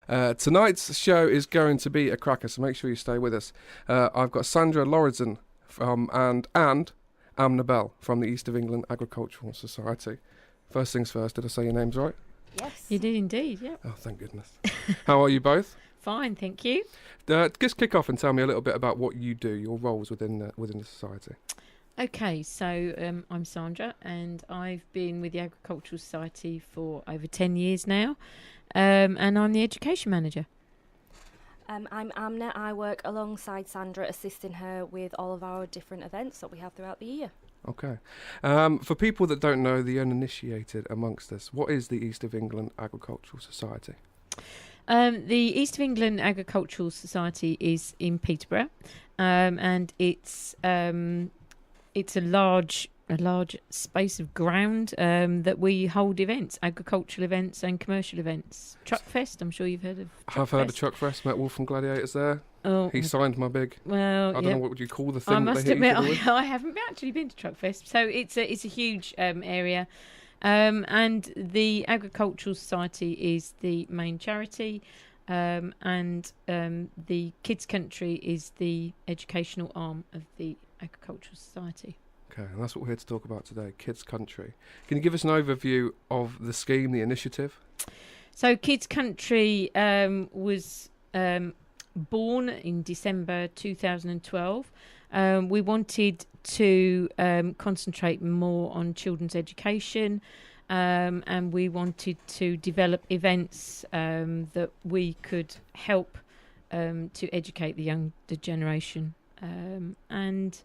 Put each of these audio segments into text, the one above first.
Tonight's show is going to be a cracker, so make sure you stay with us. I've got Sandra Lauridsen and Amna Bell from the East of England Agricultural Society. First things first, did I say your names right? Yes. You did indeed, yeah. Oh, thank goodness. How are you both? Fine, thank you. Just kick off and tell me a little bit about what you do, your roles within the society. Okay, so I'm Sandra, and I've been with the Agricultural Society for over 10 years now, and I'm the Education Manager. I'm Amna. I work alongside Sandra, assisting her with all of our different events that we have throughout the year. Okay. For people that don't know, the uninitiated amongst us, what is the East of England Agricultural Society? The East of England Agricultural Society is in Peterborough, and it's a large space of ground that we hold events, agricultural events and commercial events. Truckfest, I'm sure you've heard of. I've heard of Truckfest. Met Wolf from Gladiators there. Oh, he signed my big. Well, I don't know what would you call the thing. I must that they hit admit, each other with? I haven't actually been to Truckfest, so it's a huge area. And the Agricultural Society is the main charity, and the Kids Country is the educational arm of the Agricultural Society. Okay, and that's what we're here to talk about today, Kids Country. Can you give us an overview of the scheme, the initiative? So Kids Country was born in December 2012. We wanted to concentrate more on children's education, and we wanted to develop events that we could help to educate the younger generation. And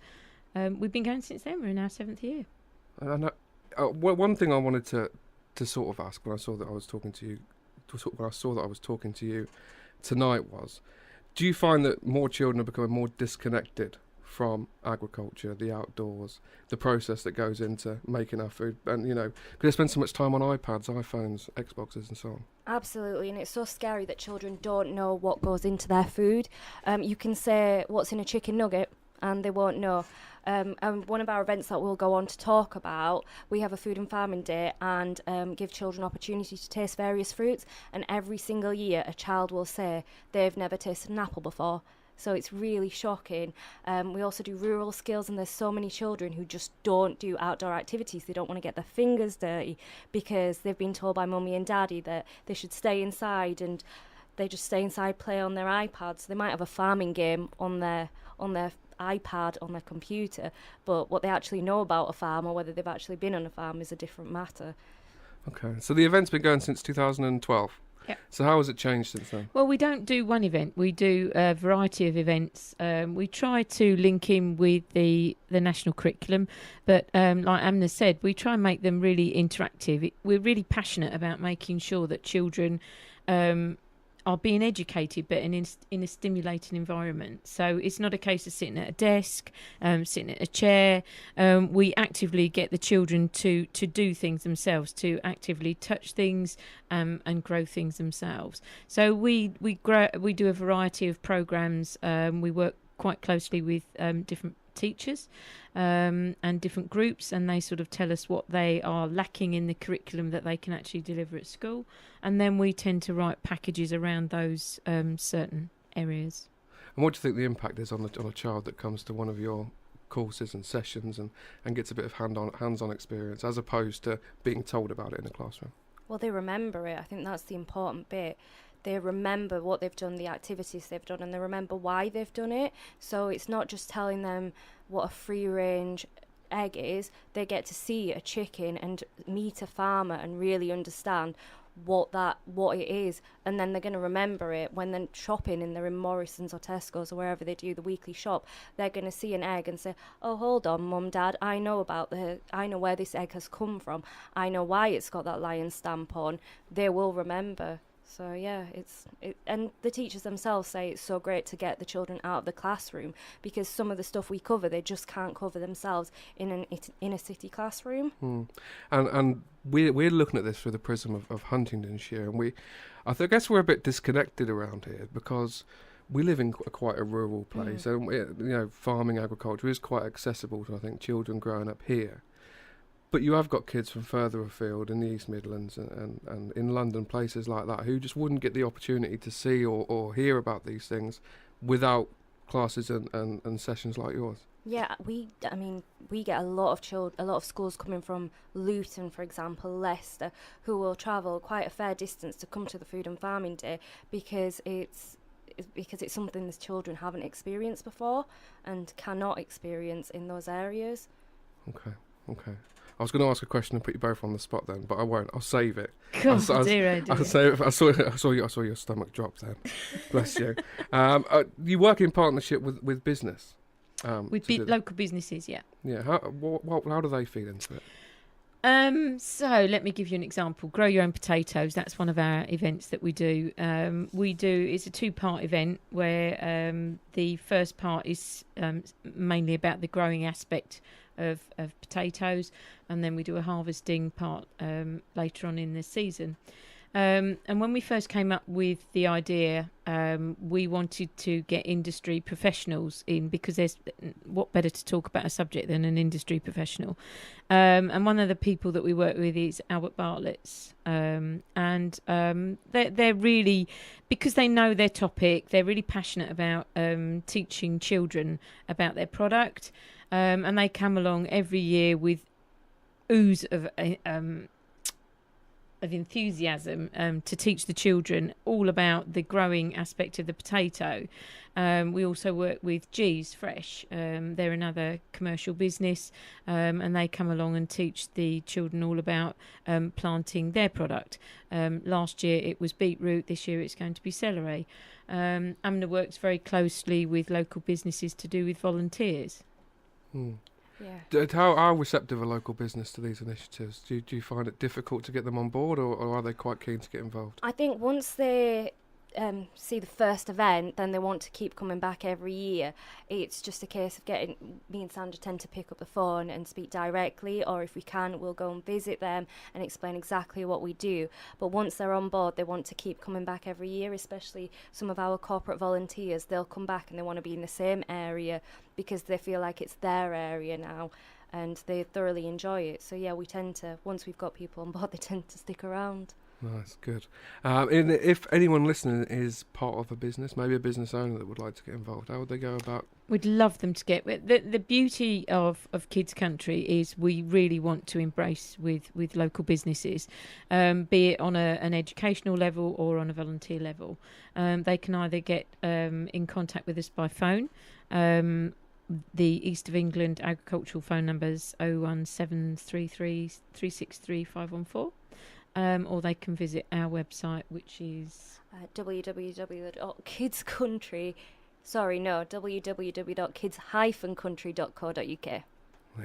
we've been going since then. We're in our 7th year. One thing I wanted to sort of ask when I saw that I was talking to you, tonight was, do you find that more children are becoming more disconnected from agriculture, the outdoors, the process that goes into making our food, and because they spend so much time on iPads, iPhones, Xboxes, and so on? Absolutely, and it's so scary that children don't know what goes into their food. You can say what's in a chicken nugget, and they won't know. And one of our events that we'll go on to talk about, we have a food and farming day and give children opportunity to taste various fruits, and every single year a child will say they've never tasted an apple before. So it's really shocking. We also do rural skills, and there's so many children who just don't do outdoor activities. They don't want to get their fingers dirty because they've been told by mummy and daddy that they should stay inside, and they just stay inside, play on their iPads. They might have a farming game on their iPad, on their computer, but what they actually know about a farm, or whether they've actually been on a farm, is a different matter. Okay, so the event's been going since 2012. Yeah. So how has it changed since then? Well, we don't do one event. We do a variety of events. We try to link in with the national curriculum, but like Amna said, we try and make them really interactive. We're really passionate about making sure that children are being educated, but in a stimulating environment. So it's not a case of sitting at a desk, sitting at a chair. We actively get the children to do things themselves, to actively touch things and grow things themselves. So we do a variety of programs. We work quite closely with different teachers and different groups, and they sort of tell us what they are lacking in the curriculum that they can actually deliver at school, and then we tend to write packages around those certain areas. And what do you think the impact is on a child that comes to one of your courses and sessions and gets a bit of hands-on experience, as opposed to being told about it in the classroom? Well, they remember it. I think that's the important bit. They remember what they've done, the activities they've done, and they remember why they've done it. So it's not just telling them what a free-range egg is. They get to see a chicken and meet a farmer and really understand what it is, and then they're going to remember it when they're shopping and they're in Morrison's or Tesco's or wherever they do the weekly shop. They're going to see an egg and say, oh, hold on, Mum, Dad, I know where this egg has come from. I know why it's got that lion stamp on. They will remember. So yeah, and the teachers themselves say it's so great to get the children out of the classroom, because some of the stuff we cover they just can't cover themselves in an inner city classroom. And we're looking at this through the prism of Huntingdonshire, and I guess we're a bit disconnected around here because we live in quite a rural place, and farming, agriculture is quite accessible to, I think, children growing up here. But you have got kids from further afield in the East Midlands and in London, places like that, who just wouldn't get the opportunity to see or hear about these things without classes and sessions like yours. Yeah, we get a lot of schools coming from Luton, for example, Leicester, who will travel quite a fair distance to come to the Food and Farming Day because it's something the children haven't experienced before and cannot experience in those areas. Okay. I was going to ask a question and put you both on the spot then, but I won't. I'll save it. I'll save it. I saw your stomach drop then. Bless you. You work in partnership with business. With local businesses, yeah. Yeah. How do they feed into it? So let me give you an example. Grow Your Own Potatoes. That's one of our events that we do. It's a 2-part event where the first part is mainly about the growing aspect of potatoes, and then we do a harvesting part later on in the season. And when we first came up with the idea, we wanted to get industry professionals in, because there's what better to talk about a subject than an industry professional. And one of the people that we work with is Albert Bartlett's. And they're really, because they know their topic, they're really passionate about teaching children about their product. And they come along every year with ooze of enthusiasm to teach the children all about the growing aspect of the potato. We also work with G's Fresh. They're another commercial business, and they come along and teach the children all about planting their product. Last year it was beetroot, this year it's going to be celery. Amna works very closely with local businesses to do with volunteers. Yeah. How receptive are local business to these initiatives? Do you find it difficult to get them on board, or are they quite keen to get involved? I think once they see the first event, then they want to keep coming back every year. It's just a case of me and Sandra tend to pick up the phone and speak directly, or if we can, we'll go and visit them and explain exactly what we do. But once they're on board, they want to keep coming back every year, especially some of our corporate volunteers. They'll come back and they want to be in the same area because they feel like it's their area now and they thoroughly enjoy it. So yeah, we tend to, once we've got people on board, they tend to stick around. Nice, good. If anyone listening is part of a business, maybe a business owner that would like to get involved, how would they go about? We'd love them to get... The beauty of Kids Country is we really want to embrace with local businesses, be it on an educational level or on a volunteer level. They can either get in contact with us by phone. The East of England agricultural phone numbers 01733 363 514. Or they can visit our website, which is www.kids-country.co.uk. There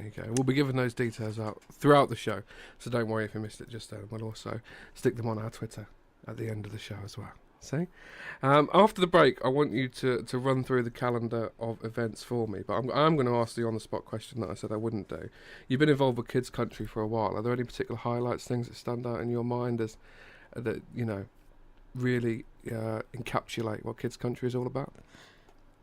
you go. We'll be giving those details out throughout the show, so don't worry if you missed it just then. We'll also stick them on our Twitter at the end of the show as well. See? After the break, I want you to run through the calendar of events for me, but I'm going to ask the on-the-spot question that I said I wouldn't do. You've been involved with Kids Country for a while. Are there any particular highlights, things that stand out in your mind as that really encapsulate what Kids Country is all about?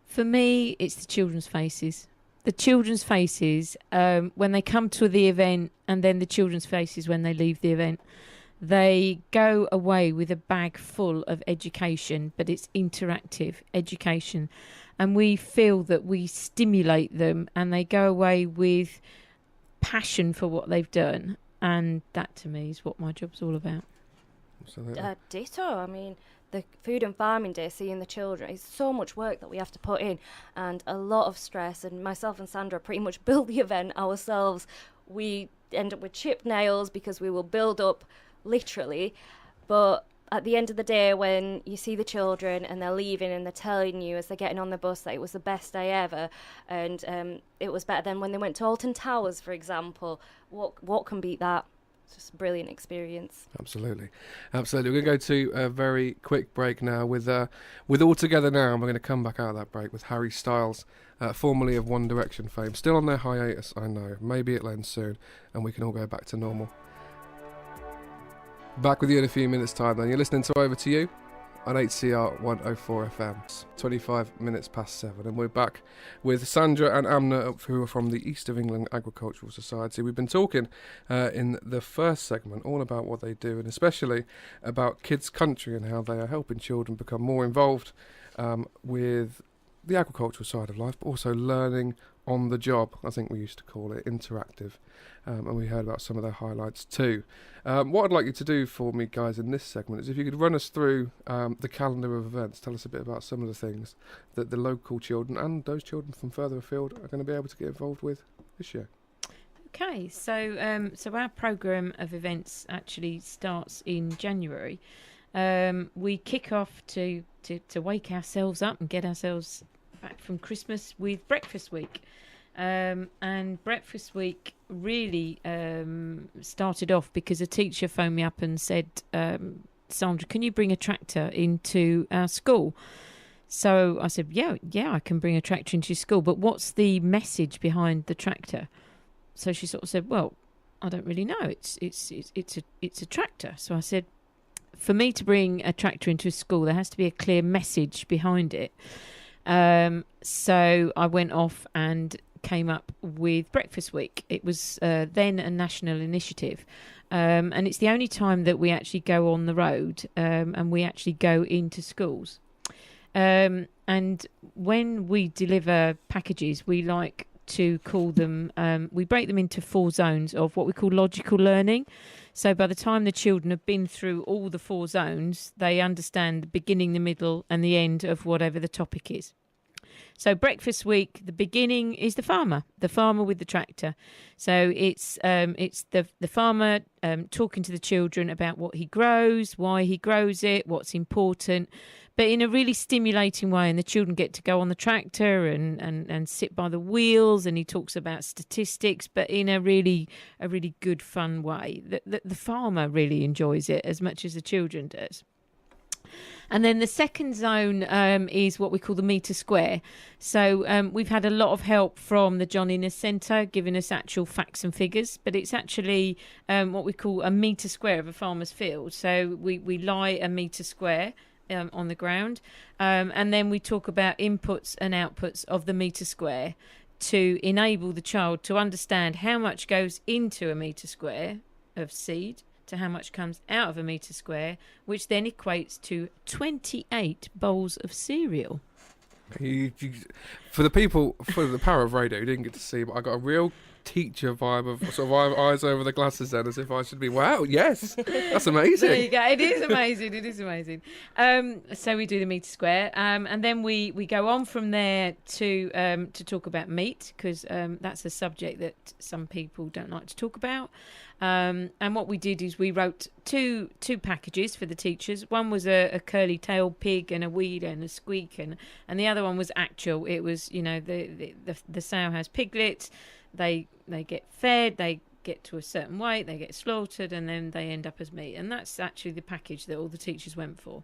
For me, it's the children's faces. The children's faces when they come to the event, and then the children's faces when they leave the event. They go away with a bag full of education, but it's interactive education. And we feel that we stimulate them and they go away with passion for what they've done. And that, to me, is what my job's all about. Ditto. I mean, the Food and Farming Day, seeing the children, it's so much work that we have to put in and a lot of stress. And myself and Sandra pretty much build the event ourselves. We end up with chipped nails because we will build up literally, but at the end of the day, when you see the children and they're leaving and they're telling you as they're getting on the bus that it was the best day ever, and it was better than when they went to Alton Towers, for example, what can beat that? It's just a brilliant experience. Absolutely. We're going to go to a very quick break now with All Together Now, and we're going to come back out of that break with Harry Styles, formerly of One Direction fame, still on their hiatus, I know. Maybe it'll end soon and we can all go back to normal. Back with you in a few minutes' time then. You're listening to Over to You on HCR 104 FM. It's 25 minutes past 7, and we're back with Sandra and Amna, who are from the East of England Agricultural Society. We've been talking in the first segment all about what they do, and especially about Kids Country and how they are helping children become more involved with the agricultural side of life, but also learning on the job, I think we used to call it, interactive. And we heard about some of their highlights too. What I'd like you to do for me, guys, in this segment is if you could run us through the calendar of events, tell us a bit about some of the things that the local children and those children from further afield are going to be able to get involved with this year. Okay, so our programme of events actually starts in January. We kick off to wake ourselves up and get ourselves back from Christmas with Breakfast Week. And Breakfast Week really started off because a teacher phoned me up and said, Sandra, can you bring a tractor into our school? So I said, yeah, I can bring a tractor into your school, but what's the message behind the tractor? So she sort of said, well, I don't really know. It's a tractor. So I said, for me to bring a tractor into a school, there has to be a clear message behind it. So I went off and came up with Breakfast Week. It was then a national initiative, and it's the only time that we actually go on the road and we actually go into schools. And when we deliver packages, we like to call them, we break them into 4 zones of what we call logical learning. So by the time the children have been through all the 4 zones, they understand the beginning, the middle and the end of whatever the topic is. So Breakfast Week, the beginning is the farmer with the tractor. So it's the farmer talking to the children about what he grows, why he grows it, what's important, but in a really stimulating way. And the children get to go on the tractor and sit by the wheels, and he talks about statistics, but in a really good, fun way. The farmer really enjoys it as much as the children does. And then the second zone is what we call the metre square. So we've had a lot of help from the John Innes Centre, giving us actual facts and figures, but it's actually what we call a metre square of a farmer's field. So we lie a metre square on the ground, and then we talk about inputs and outputs of the metre square to enable the child to understand how much goes into a metre square of seed to how much comes out of a metre square, which then equates to 28 bowls of cereal. For the power of radio, you didn't get to see, but I got a real teacher vibe of sort of eyes over the glasses then, as if I should be, wow, yes, that's amazing. There you go. It is amazing. So we do the metre square, and then we go on from there to talk about meat, because that's a subject that some people don't like to talk about. And what we did is we wrote two packages for the teachers. One was a curly-tailed pig and a weed and a squeak, and the other one was actual. It was, the sow has piglets. They get fed, they get to a certain weight, they get slaughtered, and then they end up as meat. And that's actually the package that all the teachers went for.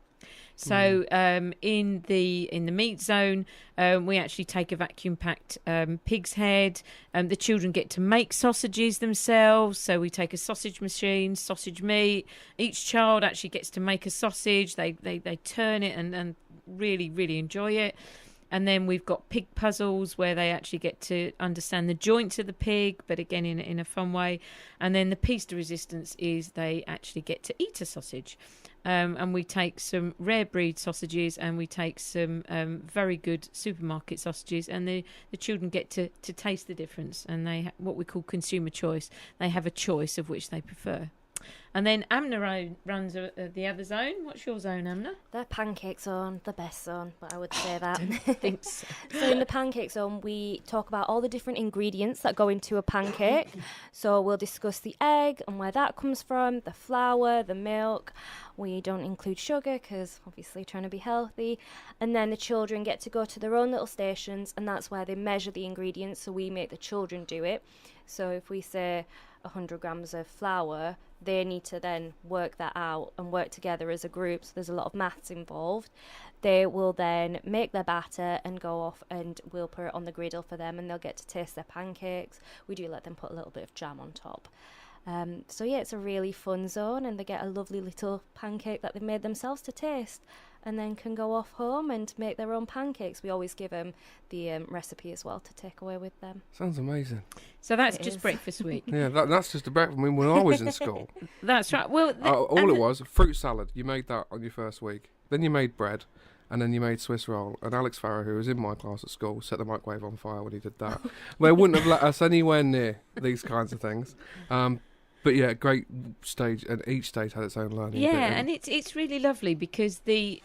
So in the meat zone, we actually take a vacuum-packed pig's head. The children get to make sausages themselves. So we take a sausage machine, sausage meat. Each child actually gets to make a sausage. They turn it and really, really enjoy it. And then we've got pig puzzles where they actually get to understand the joints of the pig, but again in a fun way. And then the piece de resistance is they actually get to eat a sausage. And we take some rare breed sausages and we take some very good supermarket sausages, and the children get to taste the difference. And they what we call consumer choice. They have a choice of which they prefer. And then Amna runs the other zone. What's your zone, Amna? The pancake zone, the best zone, but I would say that. I didn't think so. So in the pancake zone, we talk about all the different ingredients that go into a pancake. So we'll discuss the egg and where that comes from, the flour, the milk. We don't include sugar because obviously trying to be healthy. And then the children get to go to their own little stations, and that's where they measure the ingredients. So we make the children do it. So if we say 100 grams of flour, they need to then work that out and work together as a group. So there's a lot of maths involved. They will then make their batter and go off, and we'll put it on the griddle for them, and they'll get to taste their pancakes. We do let them put a little bit of jam on top. So yeah, it's a really fun zone, and they get a lovely little pancake that they've made themselves to taste. and then can go off home and make their own pancakes. We always give them the recipe as well to take away with them. Sounds amazing. So that's just breakfast week. Yeah, that's just a breakfast. I mean, when I was in school, That's right. Well, all it was, fruit salad. You made that on your first week. Then you made bread, and then you made Swiss roll. And Alex Farrow, who was in my class at school, set the microwave on fire when he did that. They wouldn't have let us anywhere near these kinds of things. But yeah, great stage, and each stage had its own learning. yeah, and it's really lovely because the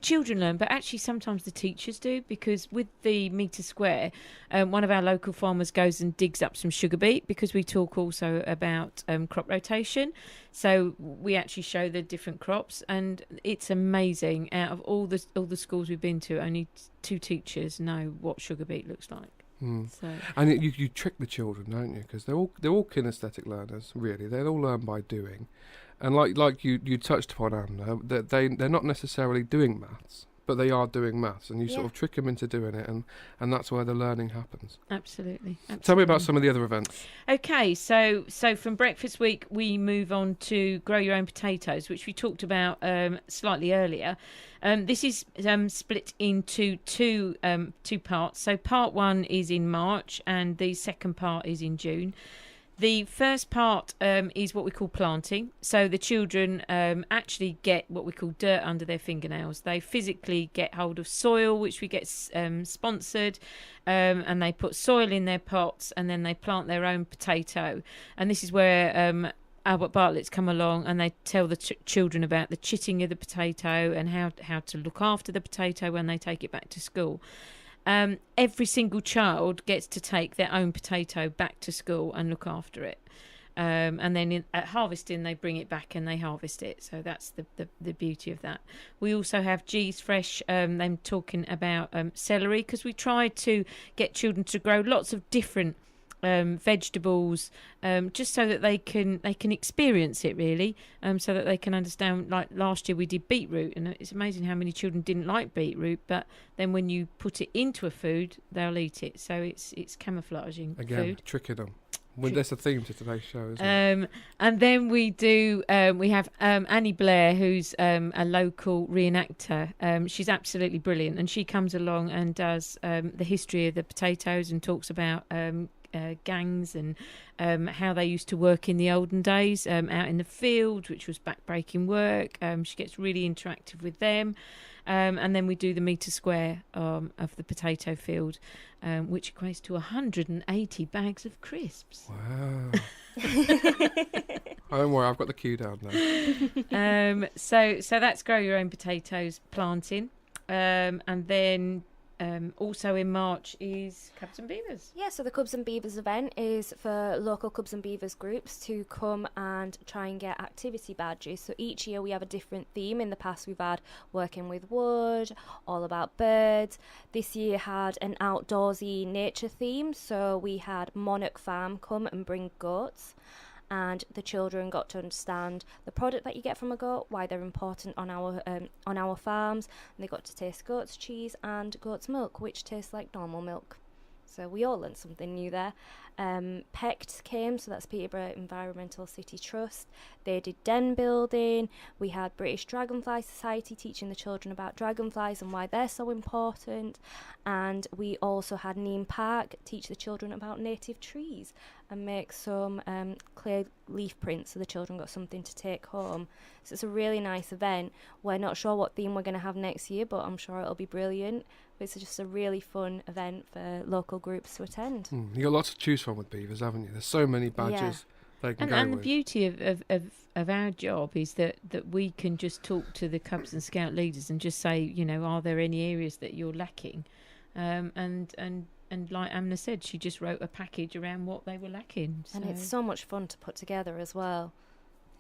children learn, but actually sometimes the teachers do, because with the metre square, one of our local farmers goes and digs up some sugar beet, because we talk also about crop rotation. So we actually show the different crops, and it's amazing. Out of all the schools we've been to, only 2 teachers know what sugar beet looks like. So. And you trick the children, don't you? Because they're all kinesthetic learners, really. They all learn by doing. And like you touched upon, Anna, that they're not necessarily doing maths, but they are doing maths, and you sort of trick them into doing it, and that's where the learning happens. Absolutely. Tell me about some of the other events. Okay, so from breakfast week we move on to grow your own potatoes, which we talked about slightly earlier. This is split into two parts. So part 1 is in March, and the second part is in June. The first part is what we call planting. So the children actually get what we call dirt under their fingernails. They physically get hold of soil, which we get sponsored, and they put soil in their pots, and then they plant their own potato. And this is where Albert Bartlett's come along, and they tell the children about the chitting of the potato and how to look after the potato when they take it back to school. Every single child gets to take their own potato back to school and look after it. And then at harvesting, they bring it back and they harvest it. So that's the beauty of that. We also have G's Fresh, them talking about celery, because we try to get children to grow lots of different vegetables, just so that they can experience it, really, so that they can understand. Like last year we did beetroot, and it's amazing how many children didn't like beetroot, but then when you put it into a food, they'll eat it. So it's camouflaging food. Tricking them. Well, there's a theme to today's show, isn't it? And then we have Annie Blair, who's a local reenactor. She's absolutely brilliant, and she comes along and does the history of the potatoes and talks about gangs and how they used to work in the olden days out in the field, which was back-breaking work. She gets really interactive with them. And then we do the metre square of the potato field, which equates to 180 bags of crisps. Wow. Don't worry, I've got the cue down there. So that's grow your own potatoes planting. And then also in March is Cubs and Beavers. Yeah, so the Cubs and Beavers event is for local Cubs and Beavers groups to come and try and get activity badges. So each year we have a different theme. In the past we've had working with wood, all about birds. This year had an outdoorsy nature theme. So we had Monarch Farm come and bring goats. And the children got to understand the product that you get from a goat, why they're important on our farms. And they got to taste goat's cheese and goat's milk, which tastes like normal milk. So we all learned something new there. PECT came, so that's Peterborough Environmental City Trust. They did den building. We had British Dragonfly Society teaching the children about dragonflies and why they're so important. And we also had Neem Park teach the children about native trees and make some clay leaf prints, so the children got something to take home. So it's a really nice event. We're not sure what theme we're going to have next year, but I'm sure it'll be brilliant. It's just a really fun event for local groups to attend. You got lots to choose from with Beavers, haven't you? There's so many badges they can go with. And the beauty of our job is that we can just talk to the Cubs and Scout leaders and just say, are there any areas that you're lacking? And like Amna said, she just wrote a package around what they were lacking. So. And it's so much fun to put together as well.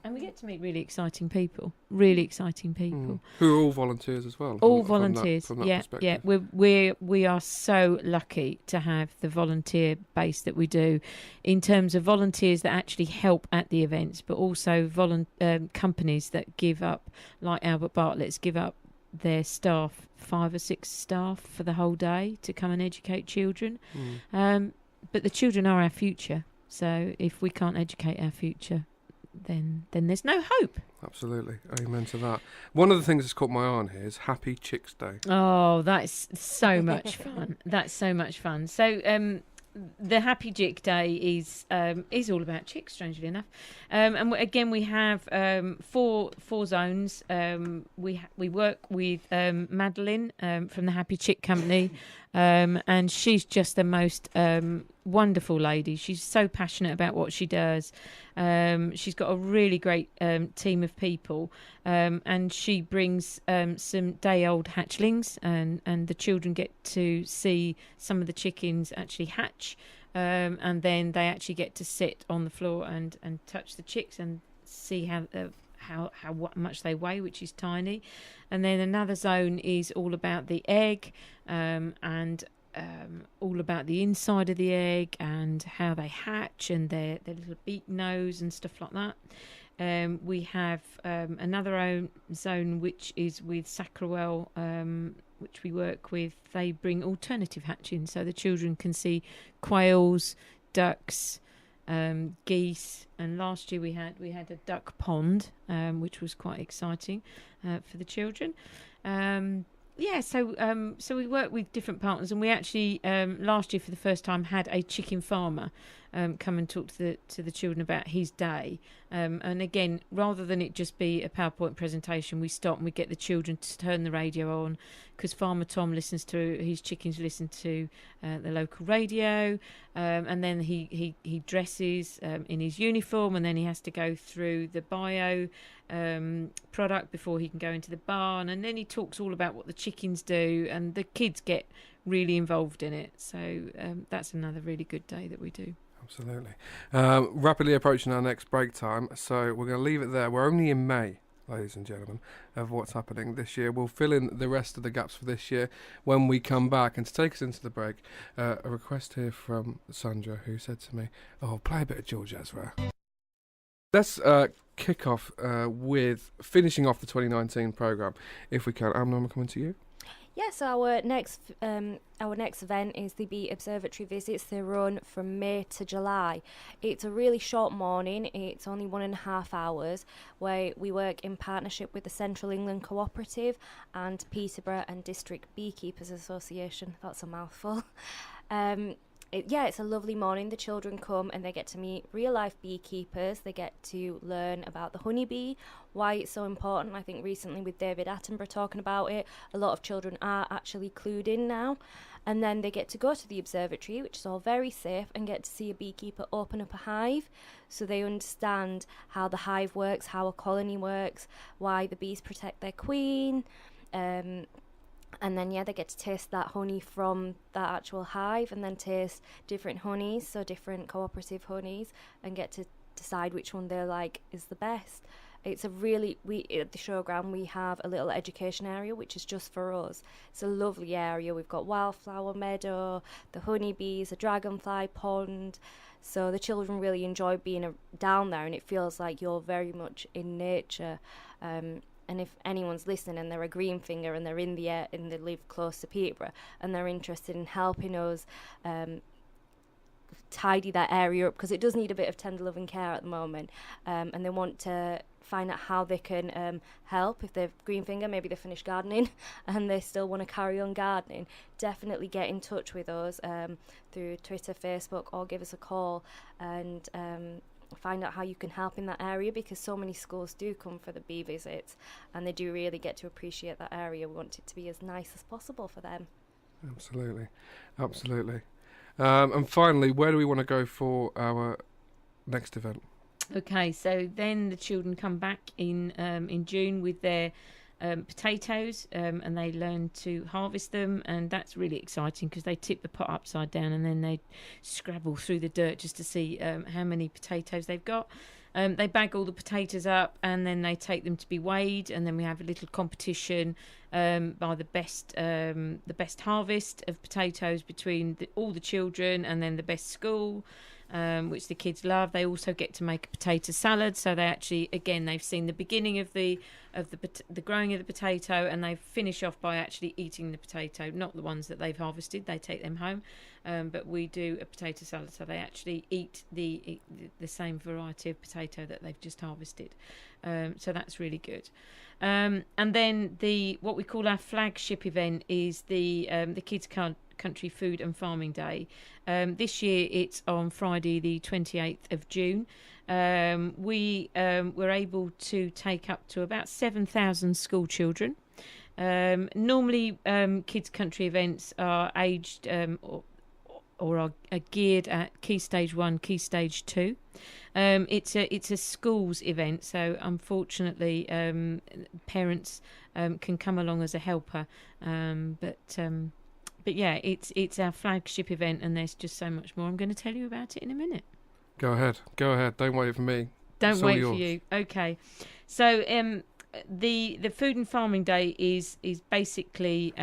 And we get to meet really exciting people. Who are all volunteers as well. All volunteers. From that perspective. We are so lucky to have the volunteer base that we do, in terms of volunteers that actually help at the events, but also companies that give up, like Albert Bartlett's, give up their staff, 5 or 6 staff for the whole day to come and educate children. But the children are our future. So if we can't educate our future, then there's no hope. Absolutely. Amen to that. One of the things that's caught my eye on here is Happy Chicks Day. Oh, that's so much fun. That's so much fun. So, the Happy Chick Day is all about chicks, strangely enough. And again, we have four zones. We work with Madeline from the Happy Chick Company, and she's just the most wonderful lady. She's so passionate about what she does. She's got a really great team of people, and she brings some day-old hatchlings, and the children get to see some of the chickens actually hatch, and then they actually get to sit on the floor and touch the chicks and see how much they weigh, which is tiny. And then another zone is all about the egg, and all about the inside of the egg and how they hatch and their little beak nose and stuff like that. We have another zone which is with Sacrawell, which we work with. They bring alternative hatching, so the children can see quails, ducks, geese, and last year we had a duck pond, which was quite exciting for the children. So we work with different partners, and we actually last year for the first time had a chicken farmer come and talk to the children about his day. And again, rather than it just be a PowerPoint presentation, we stop and we get the children to turn the radio on, because Farmer Tom his chickens listen to the local radio, and then he dresses in his uniform, and then he has to go through the bio product before he can go into the barn, and then he talks all about what the chickens do, and the kids get really involved in it. So that's another really good day that we do. Absolutely. Rapidly approaching our next break time, so we're going to leave it there. We're only in May, ladies and gentlemen, of what's happening this year. We'll fill in the rest of the gaps for this year when we come back. And to take us into the break, a request here from Sandra, who said to me, play a bit of George Ezra. Let's kick off with finishing off the 2019 programme, if we can. Amnon, I'm coming to you. Yes, our next event is the Bee Observatory visits. They run from May to July. It's a really short morning. It's only 1.5 hours, where we work in partnership with the Central England Cooperative and Peterborough and District Beekeepers Association. That's a mouthful. It's a lovely morning. The children come and they get to meet real-life beekeepers. They get to learn about the honeybee, why it's so important. I think recently with David Attenborough talking about it, a lot of children are actually clued in now. And then they get to go to the observatory, which is all very safe, and get to see a beekeeper open up a hive. So they understand how the hive works, how a colony works, why the bees protect their queen. And then, they get to taste that honey from that actual hive, and then taste different honeys, so different cooperative honeys, and get to decide which one they like is the best. It's at the showground, we have a little education area, which is just for us. It's a lovely area. We've got wildflower meadow, the honeybees, a dragonfly pond. So the children really enjoy being down there, and it feels like you're very much in nature. And if anyone's listening and they're a green finger and they're in the air and they live close to Peterborough and they're interested in helping us tidy that area up, because it does need a bit of tender love and care at the moment, and they want to find out how they can help. If they're green finger, maybe they finish gardening and they still want to carry on gardening, definitely get in touch with us through Twitter, Facebook, or give us a call and find out how you can help in that area, because so many schools do come for the bee visits and they do really get to appreciate that area. We want it to be as nice as possible for them. Absolutely. And finally, where do we want to go for our next event? Okay, so then the children come back in June with their potatoes, and they learn to harvest them, and that's really exciting because they tip the pot upside down and then they scrabble through the dirt just to see how many potatoes they've got. They bag all the potatoes up and then they take them to be weighed, and then we have a little competition by the best harvest of potatoes between all the children, and then the best school. which the kids love. They also get to make a potato salad, so they actually, again, they've seen the beginning of the growing of the potato, and they finish off by actually eating the potato, not the ones that they've harvested. They take them home, but we do a potato salad, so they actually eat the same variety of potato that they've just harvested. So that's really good. And then what we call our flagship event is the Kids Country Food and Farming Day. This year it's on Friday the 28th of June. We were able to take up to about 7,000 school children. Normally Kids Country events are aged or are geared at Key Stage 1, Key Stage 2. It's a schools event, so unfortunately parents can come along as a helper, but yeah, it's our flagship event, and there's just so much more. I'm going to tell you about it in a minute. Go ahead. Don't wait for me. Don't wait for you. Okay, so the Food and Farming Day is basically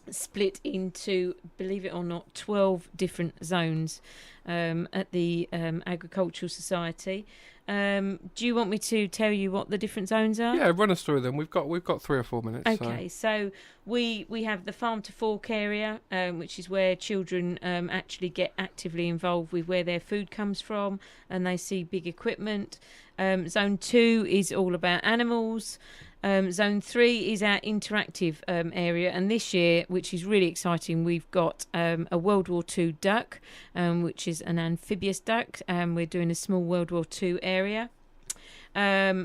split into, believe it or not, 12 different zones at the Agricultural Society. Do you want me to tell you what the different zones are? Yeah, run us through them. We've got 3 or 4 minutes. Okay, so we have the farm to fork area, which is where children actually get actively involved with where their food comes from, and they see big equipment. Zone 2 is all about animals. Zone 3 is our interactive area, and this year, which is really exciting, we've got a World War II duck, which is an amphibious duck, and we're doing a small World War II area.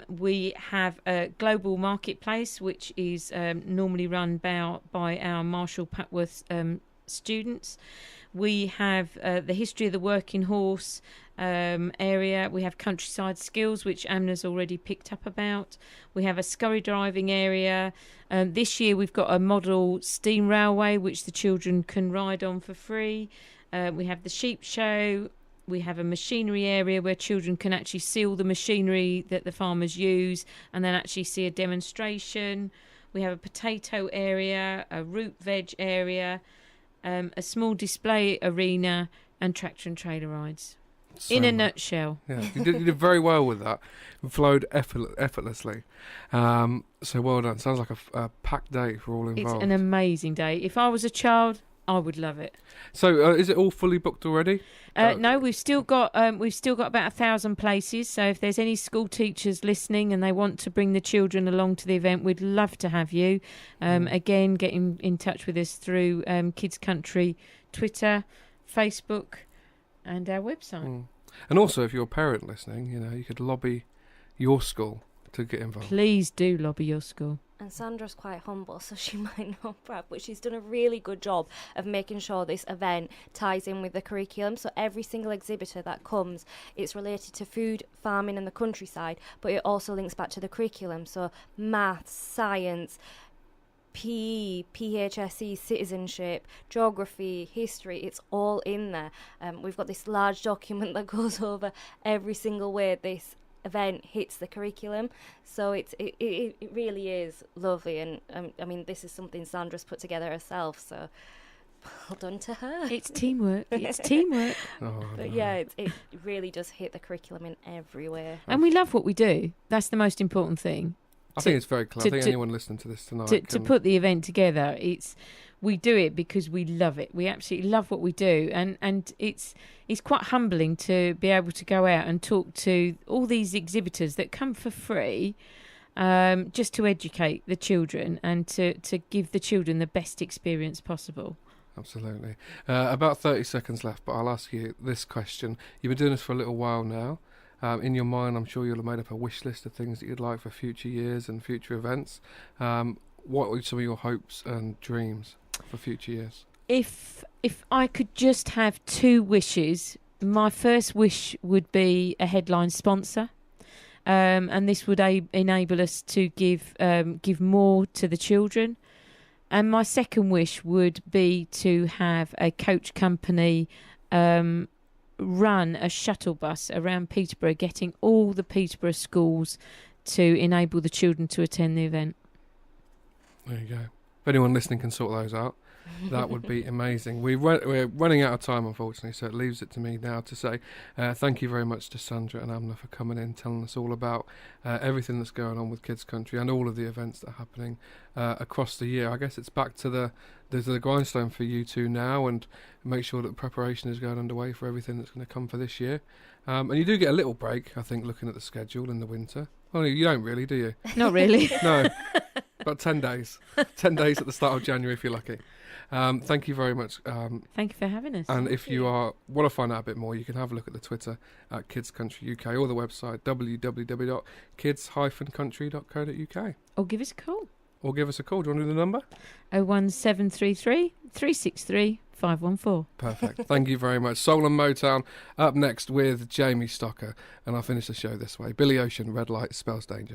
We have a global marketplace, which is normally run by our Marshall Papworth students. We have the history of the working horse area. We have countryside skills, which Amna's already picked up about. We have a scurry driving area. This year we've got a model steam railway, which the children can ride on for free. We have the sheep show. We have a machinery area where children can actually see all the machinery that the farmers use and then actually see a demonstration. We have a potato area, a root veg area, a small display arena, and tractor and trailer rides. In a nutshell. Yeah, you did very well with that. It flowed effortlessly. So well done. Sounds like a packed day for all involved. It's an amazing day. If I was a child, I would love it. So is it all fully booked already? No, we've still got about 1,000 places. So if there's any school teachers listening and they want to bring the children along to the event, we'd love to have you. Again, get in touch with us through Kids Country Twitter, Facebook, and our website. And also, if you're a parent listening, you could lobby your school to get involved. Please do lobby your school. And Sandra's quite humble, so she might not brag, but she's done a really good job of making sure this event ties in with the curriculum. So every single exhibitor that comes, it's related to food, farming and the countryside, but it also links back to the curriculum. So maths, science, PE, PHSE, citizenship, geography, history, it's all in there. We've got this large document that goes over every single way this event hits the curriculum, so it really is lovely. And I mean, this is something Sandra's put together herself, so well done to her. It's teamwork. But yeah, it really does hit the curriculum in every way, and we love what we do. That's the most important thing. I think it's very clear. I think anyone listening to this tonight to put the event together, we do it because we love it. We absolutely love what we do, and it's quite humbling to be able to go out and talk to all these exhibitors that come for free, just to educate the children and to give the children the best experience possible. Absolutely. About 30 seconds left, but I'll ask you this question. You've been doing this for a little while now. In your mind, I'm sure you'll have made up a wish list of things that you'd like for future years and future events. What are some of your hopes and dreams for future years? If I could just have 2 wishes, my first wish would be a headline sponsor, and this would enable us to give more to the children. And my second wish would be to have a coach company run a shuttle bus around Peterborough, getting all the Peterborough schools to enable the children to attend the event. There you go. If anyone listening can sort those out, That would be amazing. We're running out of time, unfortunately, so it leaves it to me now to say thank you very much to Sandra and Amna for coming in, telling us all about everything that's going on with Kids Country and all of the events that are happening across the year. I guess it's back to the grindstone for you two now, and make sure that preparation is going underway for everything that's going to come for this year. And you do get a little break, I think, looking at the schedule in the winter. Well, you don't really, do you? Not really. No. About 10 days. 10 days at the start of January, if you're lucky. Thank you very much. Thank you for having us. And if you want to find out a bit more, you can have a look at the Twitter at Kids Country UK or the website www.kids-country.co.uk. Or give us a call. Or give us a call. Do you want to do the number? 01733 363 514. Perfect. Thank you very much. Soul and Motown up next with Jamie Stocker. And I'll finish the show this way. Billy Ocean, Red Light Spells Danger.